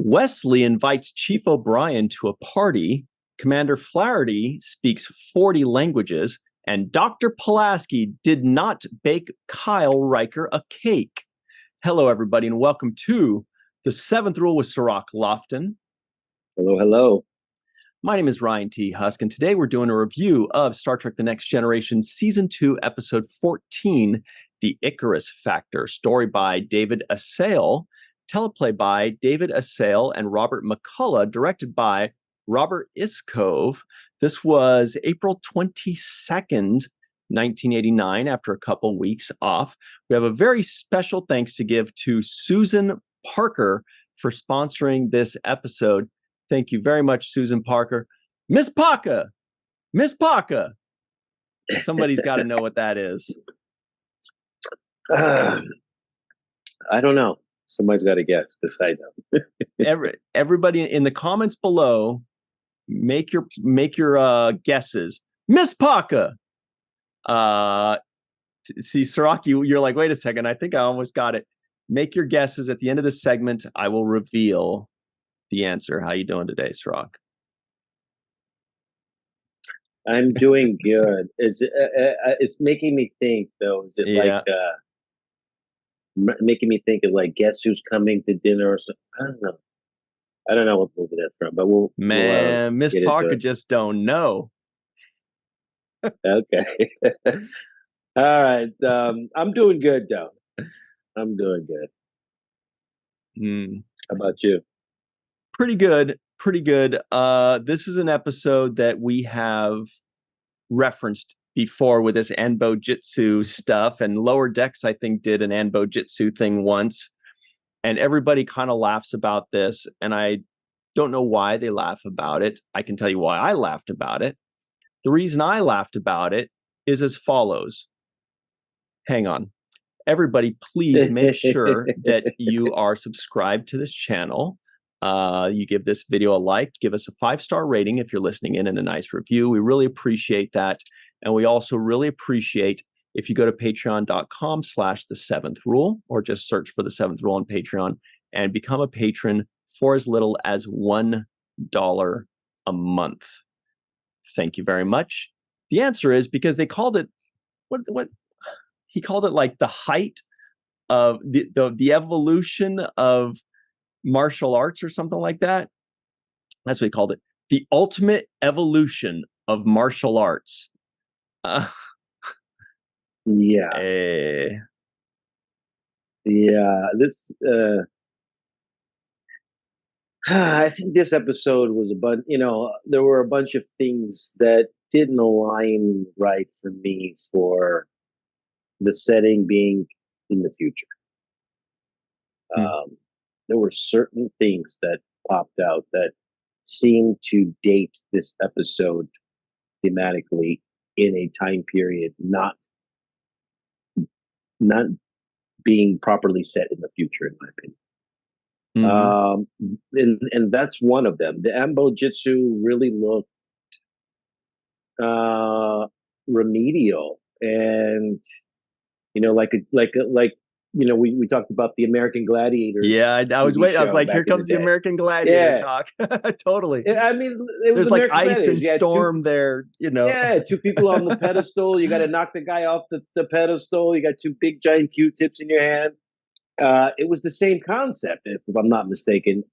Wesley invites Chief O'Brien to a party. Commander Flaherty speaks 40 languages. And Dr. Pulaski did not bake Kyle Riker a cake. Hello, everybody, and welcome to The Seventh Rule with Cirroc Lofton. Hello, hello. My name is Ryan T. Husk, and today we're doing a review of Star Trek The Next Generation Season 2, Episode 14, The Icarus Factor, story by David Assail, teleplay by David Assail and Robert McCullough, directed by Robert Iskov. This was April 22nd, 1989, after a couple weeks off. We have a very special thanks to give to Susan Parker for sponsoring this episode. Thank you very much, Susan Parker. Miss Parker! Miss Parker! Somebody's got to know what that is. I don't know. Somebody's got to guess. Decide now. Everybody in the comments below, make your guesses. Miss Parker! See, Cirroc, you're like, wait a second. I think I almost got it. Make your guesses. At the end of this segment, I will reveal the answer. How you doing today, Cirroc? I'm doing good. It's making me think though. Is it like making me think of like Guess Who's Coming to Dinner or something? I don't know what movie that's from, but Miss Parker just don't know. Okay. All right. I'm doing good though. I'm doing good. How about you? Pretty good. This is an episode that we have referenced before with this Anbo-Jyutsu stuff, and Lower Decks, I think, did an Anbo-Jyutsu thing once, and everybody kind of laughs about this, and I don't know why they laugh about it. I can tell you why I laughed about it. The reason I laughed about it is as follows. Hang on. Everybody, please make sure that you are subscribed to this channel. You give this video a like, give us a 5-star rating if you're listening in, and a nice review. We really appreciate that. And we also really appreciate if you go to patreon.com/the7th-rule, or just search for the 7th Rule on Patreon and become a patron for as little as $1 a month. Thank you very much. The answer is because they called it, what he called it, like the height of the evolution of martial arts or something like that. That's what he called it. The ultimate evolution of martial arts. Yeah. This I think this episode was a bunch, there were a bunch of things that didn't align right for me, for the setting being in the future. There were certain things that popped out that seemed to date this episode thematically in a time period not being properly set in the future, in my opinion. And that's one of them. The Anbo-Jyutsu really looked remedial, and we talked about the American Gladiators. Yeah, I was waiting. I was like, here comes the American Gladiator talk. Totally. I mean, it was there's like American ice and storm there, Yeah, 2 people on the pedestal. You got to knock the guy off the pedestal. You got 2 big giant Q-tips in your hand. It was the same concept, if I'm not mistaken.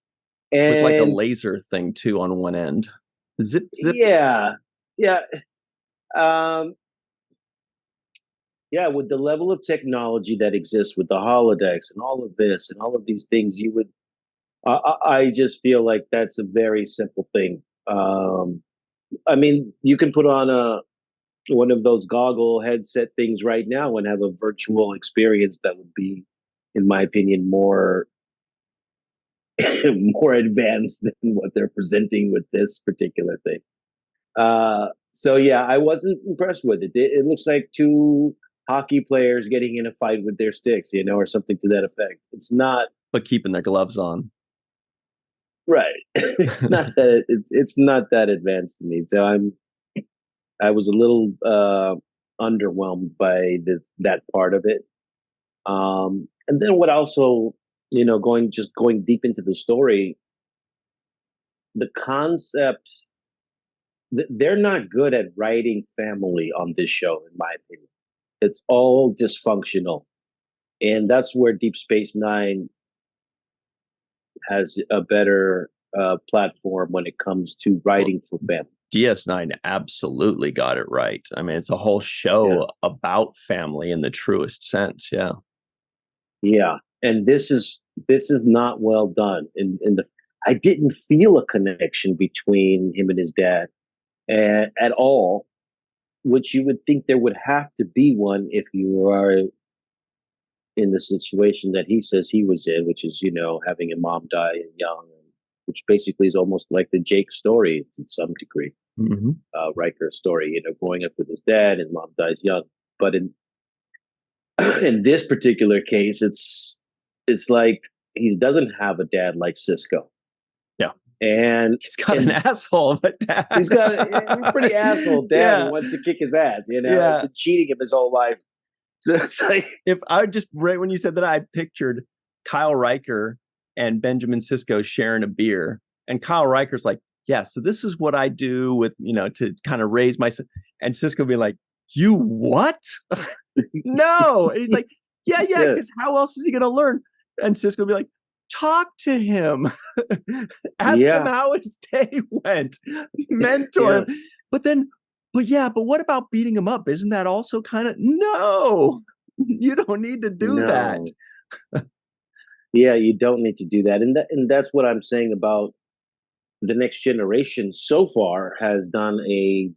And with like a laser thing too on one end. Zip, zip. Yeah. With the level of technology that exists with the holodecks and all of this and all of these things, I just feel like that's a very simple thing. I mean, you can put on one of those goggle headset things right now and have a virtual experience that would be, in my opinion, more advanced than what they're presenting with this particular thing. So yeah, I wasn't impressed with it. It looks like 2 hockey players getting in a fight with their sticks, or something to that effect. It's not, but keeping their gloves on. Right. It's not that it's not that advanced to me. So I was a little underwhelmed by that part of it. And then what also, going deep into the story, the concept, they're not good at writing family on this show, in my opinion. It's all dysfunctional, and that's where Deep Space Nine has a better platform when it comes to Well, writing for family. DS9 absolutely got it right. I mean, it's a whole Yeah, show about family in the truest sense. Yeah. yeah, and this is not well done. In the, I didn't feel a connection between him and his dad at all, which you would think there would have to be one if you are in the situation that he says he was in, which is, having a mom die young, which basically is almost like the Jake story to some degree, Hmm. Riker's story, growing up with his dad and mom dies young. But in in this particular case, it's like he doesn't have a dad like Sisko, Yeah. and He's got an and asshole of a dad. he's got a pretty asshole dad who Yeah. wants to kick his ass. Has Yeah. been cheating him his whole life. So it's like, If I just right when you said that, I pictured Kyle Riker and Benjamin Sisko sharing a beer, and Kyle Riker's like, "Yeah, so this is what I do with to kind of raise my son," and Sisko be like, "You what? No!" And he's like, "Yeah, yeah, yeah, because how else is he gonna learn?" And Sisko be like, "Talk to him, ask him yeah, how his day went, mentor yeah, him." But then, but yeah, but what about beating him up? Isn't that also kind of no? You don't need to do that. no, yeah, you don't need to do that, and that's what I'm saying about the next generation. So far, has done a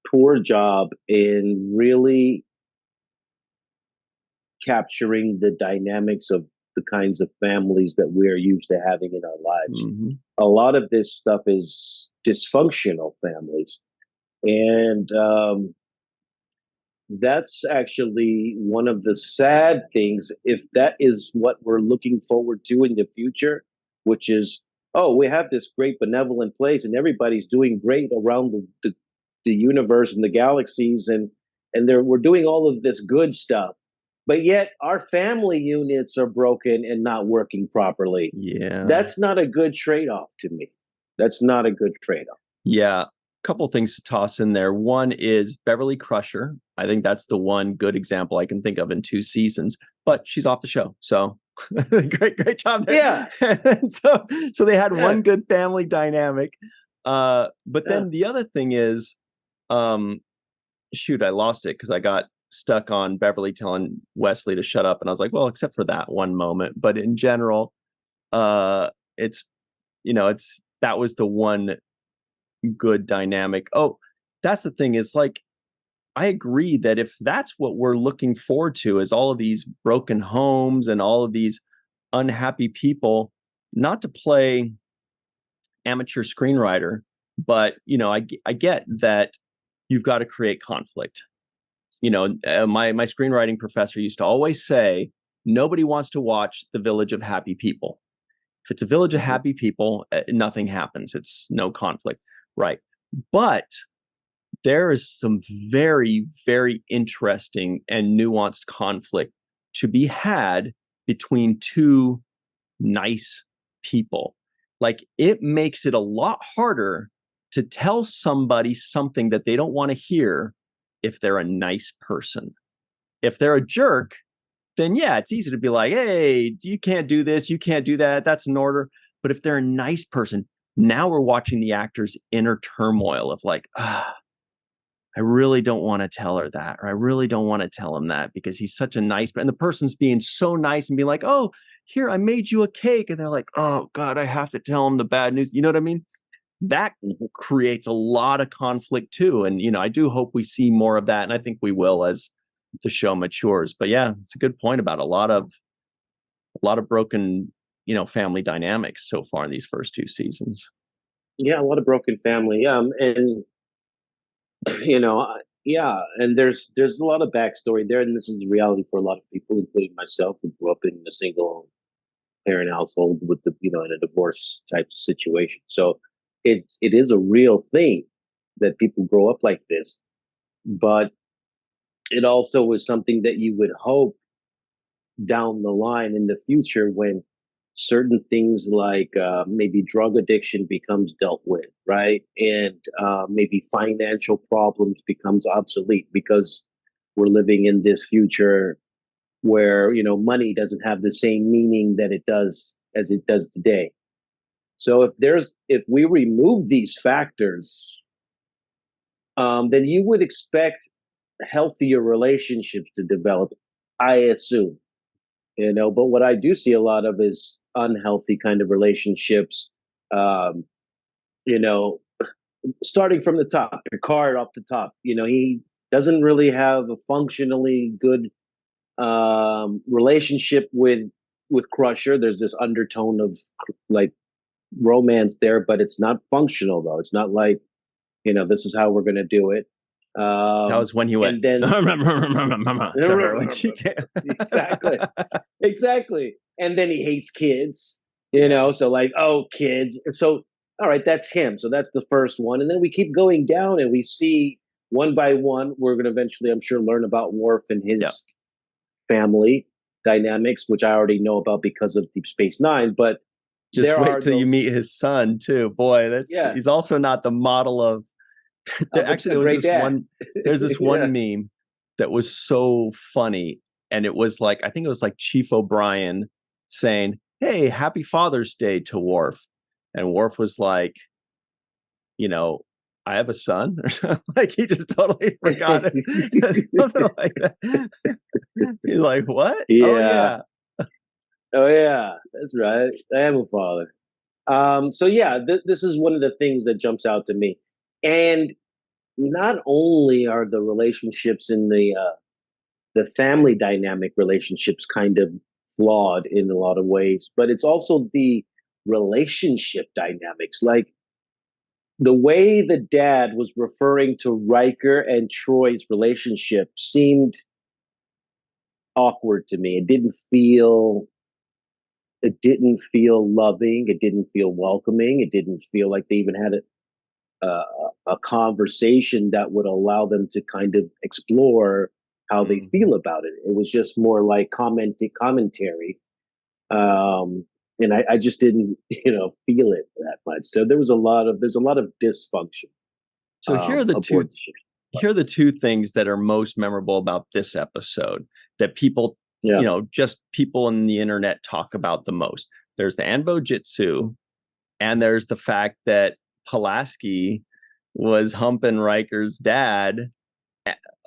poor job in really capturing the dynamics of the kinds of families that we're used to having in our lives. Mhm. A lot of this stuff is dysfunctional families, and that's actually one of the sad things. If that is what we're looking forward to in the future, which is, oh, we have this great benevolent place and everybody's doing great around the universe and the galaxies, and we're doing all of this good stuff, but yet our family units are broken and not working properly. Yeah. That's not a good trade-off to me. That's not a good trade-off. Yeah. Couple things to toss in there. One is Beverly Crusher. I think that's the one good example I can think of in 2 seasons, but she's off the show. So great job Yeah, there. So they had yeah, one good family dynamic. But yeah. then the other thing is, um, shoot, I lost it because I got stuck on Beverly telling Wesley to shut up. And I was like, well, except for that one moment. But in general, it's, that was the one good dynamic. Oh, that's the thing is like, I agree that if that's what we're looking forward to is all of these broken homes and all of these unhappy people, not to play amateur screenwriter, but I get that you've got to create conflict. My screenwriting professor used to always say, nobody wants to watch The Village of Happy People. If it's a village of Mhm. happy people, nothing happens. It's no conflict, right? But there is some very, very interesting and nuanced conflict to be had between two nice people. Like it makes it a lot harder to tell somebody something that they don't want to hear if they're a nice person. If they're a jerk, then yeah, it's easy to be like, hey, you can't do this, you can't do that, that's an order. But if they're a nice person, now we're watching the actor's inner turmoil of like, I really don't want to tell her that, or I really don't want to tell him that because he's such a nice, and the person's being so nice and being like, oh, here, I made you a cake. And they're like, oh God, I have to tell him the bad news. You know what I mean? That Mhm. creates a lot of conflict too. And, I do hope we see more of that. And I think we will as the show matures. But yeah, it's a good point about a lot of broken, family dynamics so far in these first 2 seasons. Yeah, a lot of broken family. And yeah, and there's a lot of backstory there, and this is the reality for a lot of people, including myself, who grew up in a single parent household with in a divorce type situation. So it is a real thing that people grow up like this, but it also was something that you would hope down the line in the future when certain things like maybe drug addiction becomes dealt with, right? And maybe financial problems becomes obsolete because we're living in this future where money doesn't have the same meaning that it does as it does today. So if we remove these factors, then you would expect healthier relationships to develop, I assume. But what I do see a lot of is unhealthy kind of relationships. Um, you know, Starting from the top, Picard off the top. He doesn't really have a functionally good relationship with Crusher. There's this undertone of like romance there, but it's not functional though. It's not like this is how we're going to do it. That was when he went And then to her when she came. exactly, exactly. And then he hates kids, so like, oh, kids. So, all right, that's him. So that's the first one. And then we keep going down and we see one by one, we're going to eventually, I'm sure, learn about Worf and Yeah. his family dynamics, which I already know about because of Deep Space Nine. But Just there wait are till you those, meet his son too. Boy, yeah, he's also not the model of actually a great dad. There's this Yeah. one meme that was so funny, and it was like, I think it was like Chief O'Brien saying, "Hey, happy Father's Day" to Worf, and Worf was like, I have a son, or something. Like, he just totally forgot it. Something like that. He's like, what? Oh Yeah. yeah. Oh yeah, that's right. I am a father. So yeah, this is one of the things that jumps out to me. And not only are the relationships in the family dynamic relationships kind of flawed in a lot of ways, but it's also the relationship dynamics. Like the way the dad was referring to Riker and Troy's relationship seemed awkward to me. It didn't feel loving. It didn't feel welcoming. It didn't feel like they even had a conversation that would allow them to kind of explore how they feel about it. It was just more like commentary. And I just didn't, feel it that much. So there's a lot of dysfunction So aboard the ship. here are the two things that are most memorable about this episode that people, Yeah. just people in the internet talk about the most. There's the Anbo-Jyutsu, and there's the fact that Pulaski was humping Riker's dad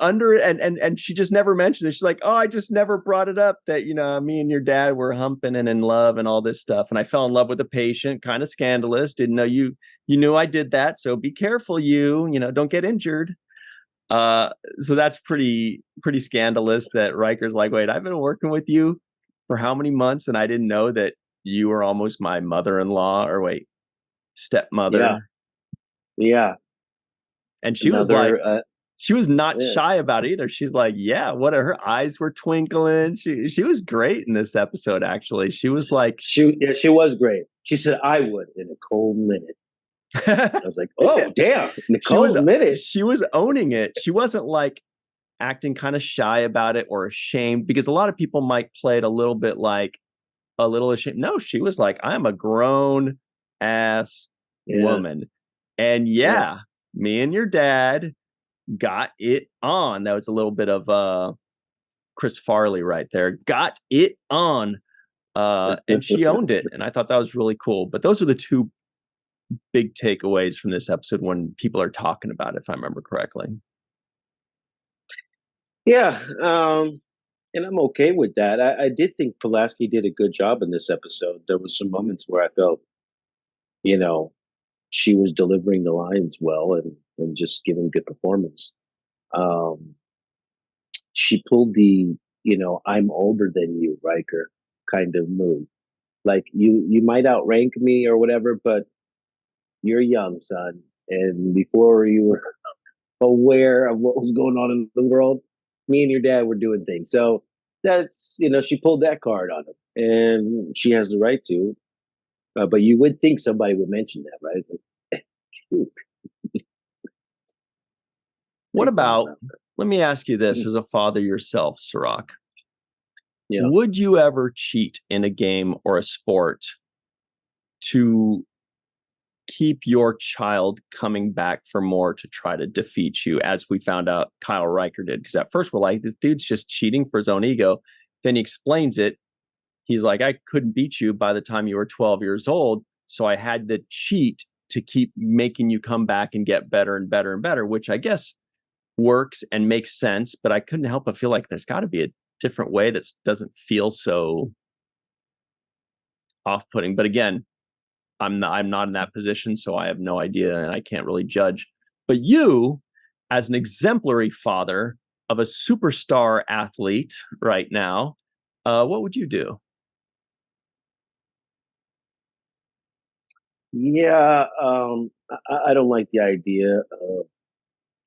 and she just never mentioned it. She's like, oh, I just never brought it up that, me and your dad were humping and in love and all this stuff. And I fell in love with a patient, kind of scandalous. Didn't know you knew I did that. So be careful, don't get injured. So that's pretty scandalous that Riker's like, wait, I've been working with you for how many months and I didn't know that you were almost my mother-in-law, or wait, stepmother. Yeah. And she was like, Another, she was not yeah. shy about it either. She's like, yeah, what, her eyes were twinkling. She was great in this episode, actually. She was like, She was great. She said, I would in a cold minute. I was like, oh, damn, in a cold minute. she was owning it. She wasn't like acting kind of shy about it or ashamed, because a lot of people might play it a little bit like a little ashamed. No, she was like, I'm a grown ass woman. And yeah, me and your dad got it on. That was a little bit of Chris Farley right there. Got it on. And she owned it. And I thought that was really cool. But those are the two big takeaways from this episode when people are talking about it, if I remember correctly. Yeah. And I'm okay with that. I did think Pulaski did a good job in this episode. There was some moments where I felt, you know, she was delivering the lines well and just giving good performance. Um, she pulled the, I'm older than you, Riker kind of move. Like you might outrank me or whatever, but you're young, son. And before you were aware of what was going on in the world, me and your dad were doing things. So that's, she pulled that card on him and she has the right to. But you would think somebody would mention that, right? It's like, What about, let me ask you this as a father yourself, Cirroc. Yeah. Would you ever cheat in a game or a sport to keep your child coming back for more to try to defeat you, as we found out Kyle Riker did? Because at first we're like, this dude's just cheating for his own ego. Then he explains it. He's like, I couldn't beat you by the time you were 12 years old, so I had to cheat to keep making you come back and get better and better and better, which I guess works and makes sense. But I couldn't help but feel like there's got to be a different way that doesn't feel so off-putting. But again, I'm not in that position, so I have no idea and I can't really judge. But you, as an exemplary father of a superstar athlete right now, what would you do? Yeah, I don't like the idea of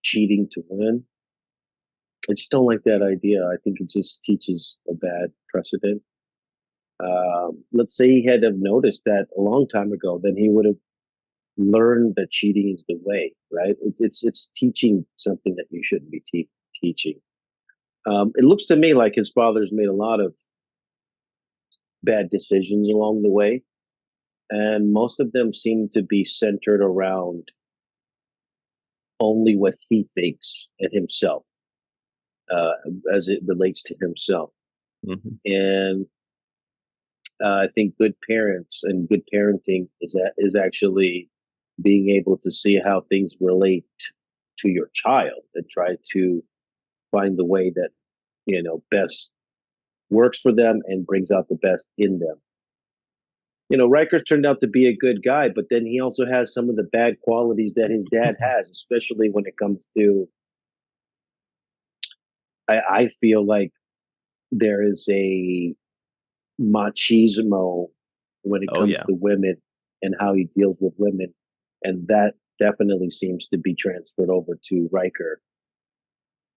cheating to win. I just don't like that idea. I think it just teaches a bad precedent. Let's say he had have noticed that a long time ago, then he would have learned that cheating is the way, right? It's teaching something that you shouldn't be teaching. It looks to me like his father's made a lot of bad decisions along the way, and most of them seem to be centered around only what he thinks and himself, uh, as it relates to himself. Mm-hmm. And I think good parents and good parenting is actually being able to see how things relate to your child and try to find the way that best works for them and brings out the best in them. Riker's turned out to be a good guy, but then he also has some of the bad qualities that his dad has, especially when it comes to. I feel like there is a machismo when it Oh comes yeah. to women and how he deals with women, and that definitely seems to be transferred over to Riker.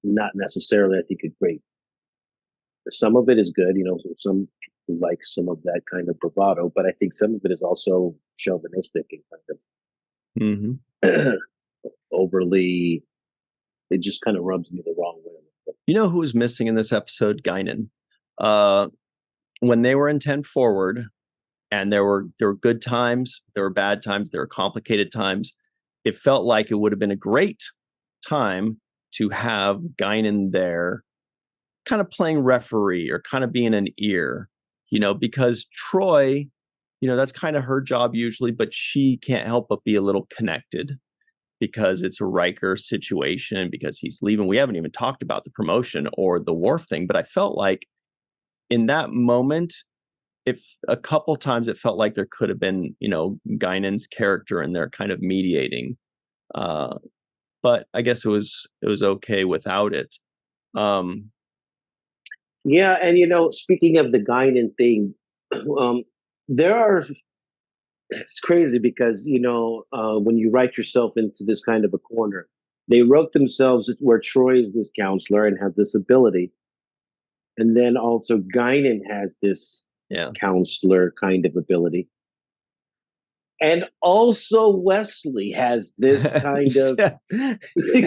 Not necessarily, I think, a great. Some of it is good, some like some of that kind of bravado, but I think some of it is also chauvinistic and Mm-hmm. kind of overly. It just kind of rubs me the wrong way. You know who was missing in this episode? Guinan. Uh, when they were in 10 forward, and there were good times, there were bad times, there were complicated times. It felt like it would have been a great time to have Guinan there, kind of playing referee or kind of being an ear, because Troy, that's kind of her job usually, but she can't help but be a little connected because it's a Riker situation, because he's leaving. We haven't even talked about the promotion or the Worf thing, but I felt like in that moment, if a couple times it felt like there could have been, Guinan's character in there kind of mediating. But I guess it was okay without it. Um, Yeah, and speaking of the Guinan thing, there are. It's crazy because when you write yourself into this kind of a corner, they wrote themselves where Troy is this counselor and has this ability, and then also Guinan has this yeah. counselor kind of ability, and also Wesley has this kind of yeah.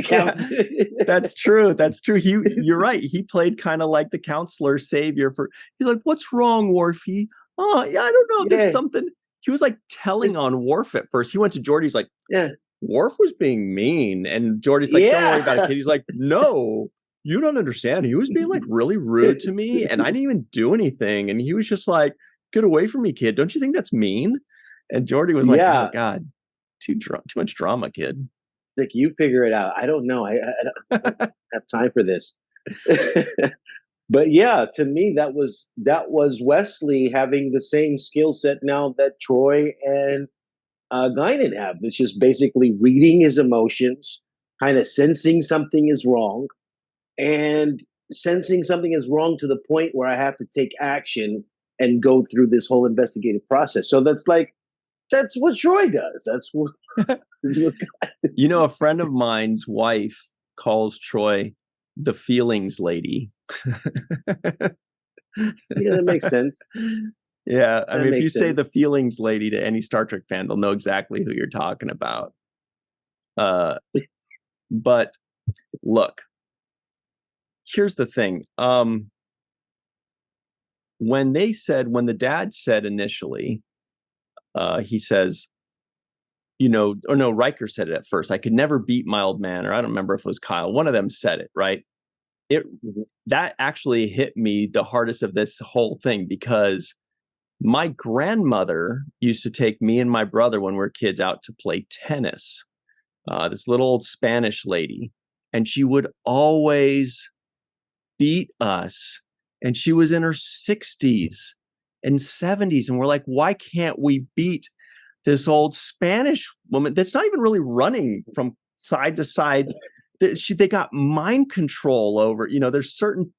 count. Yeah. That's true. That's true. You're right. He played kind of like the counselor savior for. He's like, "What's wrong, Worfy? Oh, yeah, I don't know. There's Yeah, something." He was like telling there's, on Worf at first. He went to Geordi. He's like, yeah, Worf was being mean, and Geordi's like, "Don't worry about it, yeah. kid." He's like, "No, you don't understand. He was being like really rude to me, and I didn't even do anything." And he was just like, "Get away from me, kid. Don't you think that's mean?" And Geordi was like, "Oh Yeah, God, too much drama, kid." like you figure it out. I don't know. I don't have time for this. But yeah, to me that was Wesley having the same skill set now that Troy and Guinan have. It's just basically reading his emotions, kind of sensing something is wrong, and sensing something is wrong to the point where I have to take action and go through this whole investigative process. So that's what Troy does. That's what. A friend of mine's wife calls Troy the feelings lady. Yeah, that makes sense. Yeah, I That mean, if you makes say sense. the feelings lady to any Star Trek fan, they'll know exactly who you're talking about. Uh, but look, here's the thing. when the dad said initially, he says, or no, Riker said it at first. I could never beat my old man, or I don't remember if it was Kyle. One of them said it, right? That actually hit me the hardest of this whole thing, because my grandmother used to take me and my brother when we were kids out to play tennis. This little old Spanish lady, and she would always beat us. And she was in her 60s and 70s. And we're like, why can't we beat this old Spanish woman that's not even really running from side to side? They got mind control over, there's certain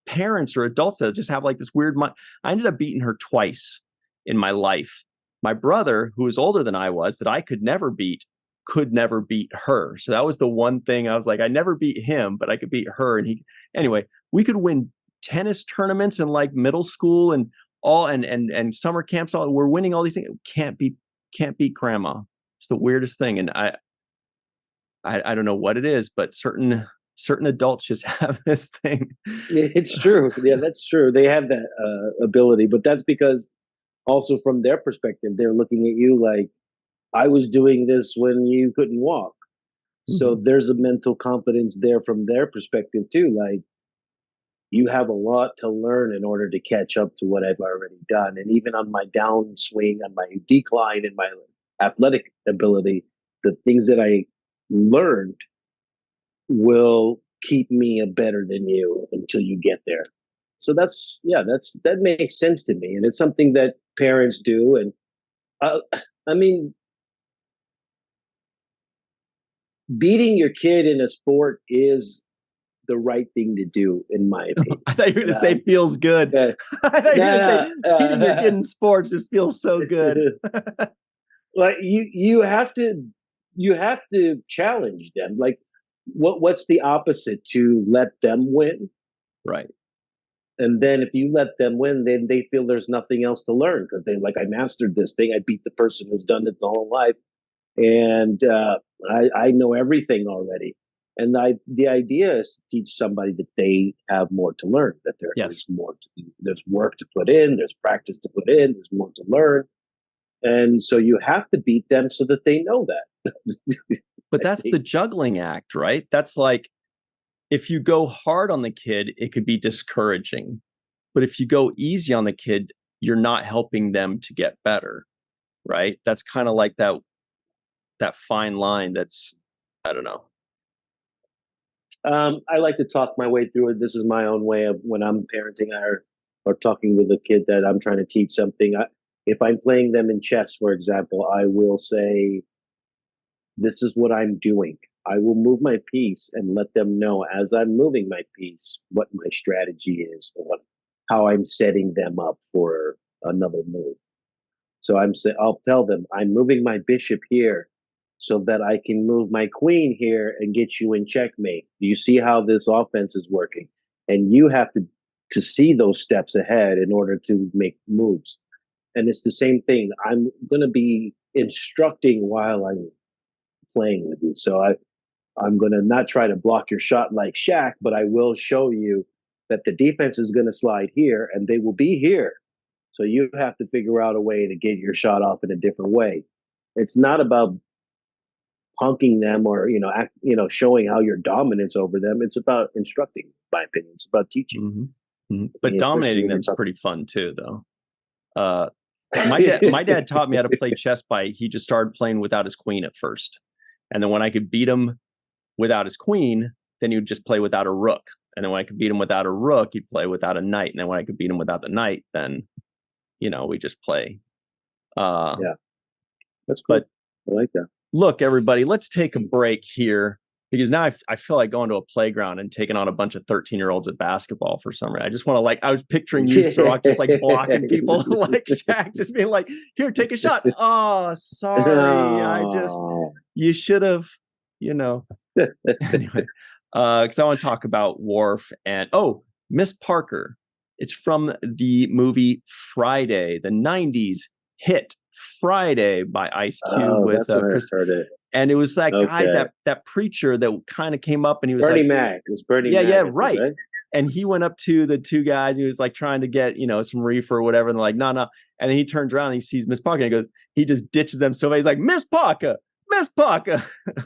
parents or adults that just have like this weird mind. I ended up beating her twice in my life. My brother, who was older than I was, that I could never beat her. So that was the one thing I was like, I never beat him, but I could beat her. And anyway, we could win tennis tournaments in like middle school and summer camps. We're winning all these things. Can't beat grandma. It's the weirdest thing. And I don't know what it is, but certain adults just have this thing. It's true. Yeah, that's true. They have that ability, but that's because also from their perspective, they're looking at you like, I was doing this when you couldn't walk. So there's a mental confidence there from their perspective too. Like, you have a lot to learn in order to catch up to what I've already done. And even on my downswing, on my decline in my athletic ability, the things that I learned will keep me better than you until you get there. So that makes sense to me. And it's something that parents do. And I mean, beating your kid in a sport is the right thing to do, in my opinion. I thought you were going to say feels good. I thought you were going to say beating your kid in sports just feels so good. Like you have to challenge them. Like, what's the opposite to let them win? Right. And then if you let them win, then they feel there's nothing else to learn, because they're like, I mastered this thing. I beat the person who's done it the whole life. And I know everything already. And the idea is to teach somebody that they have more to learn, that there's more there's work to put in, there's practice to put in, there's more to learn. And so you have to beat them so that they know that. But that's the juggling act, right? That's like, if you go hard on the kid, it could be discouraging. But if you go easy on the kid, you're not helping them to get better, right? That's kind of like that fine line. That's, I don't know. I like to talk my way through it. This is my own way of, when I'm parenting or talking with a kid that I'm trying to teach something. If I'm playing them in chess, for example, I will say, this is what I'm doing. I will move my piece and let them know, as I'm moving my piece, what my strategy is, how I'm setting them up for another move. So I'll tell them, I'm moving my bishop here so that I can move my queen here and get you in checkmate. Do you see how this offense is working? And you have to see those steps ahead in order to make moves. And it's the same thing. I'm going to be instructing while I'm playing with you. So I'm going to not try to block your shot like Shaq, but I will show you that the defense is going to slide here and they will be here. So you have to figure out a way to get your shot off in a different way. It's not about punking them or, showing how your dominance over them. It's about instructing, in my opinion. It's about teaching. But dominating them is pretty fun too, though. My dad taught me how to play chess he just started playing without his queen at first. And then when I could beat him without his queen, then he would just play without a rook. And then when I could beat him without a rook, he'd play without a knight. And then when I could beat him without the knight, then, we just play. Yeah, that's cool. But I like that. Look, everybody, let's take a break here, because now I feel like going to a playground and taking on a bunch of 13-year-olds at basketball for some reason. I just want to, I was picturing you, Cirroc, just like blocking people, like Shaq, just being like, here, take a shot. Oh, sorry. You should have, Anyway, because I want to talk about Worf and, Miss Parker. It's from the movie Friday, the 90s hit Friday by Ice Cube with Chris. And it was that guy, that preacher that kind of came up, and he was Bernie Mac. It was Bernie Mac. Yeah, right. And he went up to the two guys. He was like trying to get, some reefer or whatever. And they're like, no, no. And then he turns around and he sees Miss Parker and he just ditches them so bad. He's like, Miss Parker,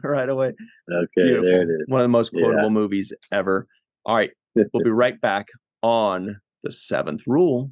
right away. Okay, Beautiful. there it is. One of the most quotable movies ever. All right. We'll be right back on the seventh rule.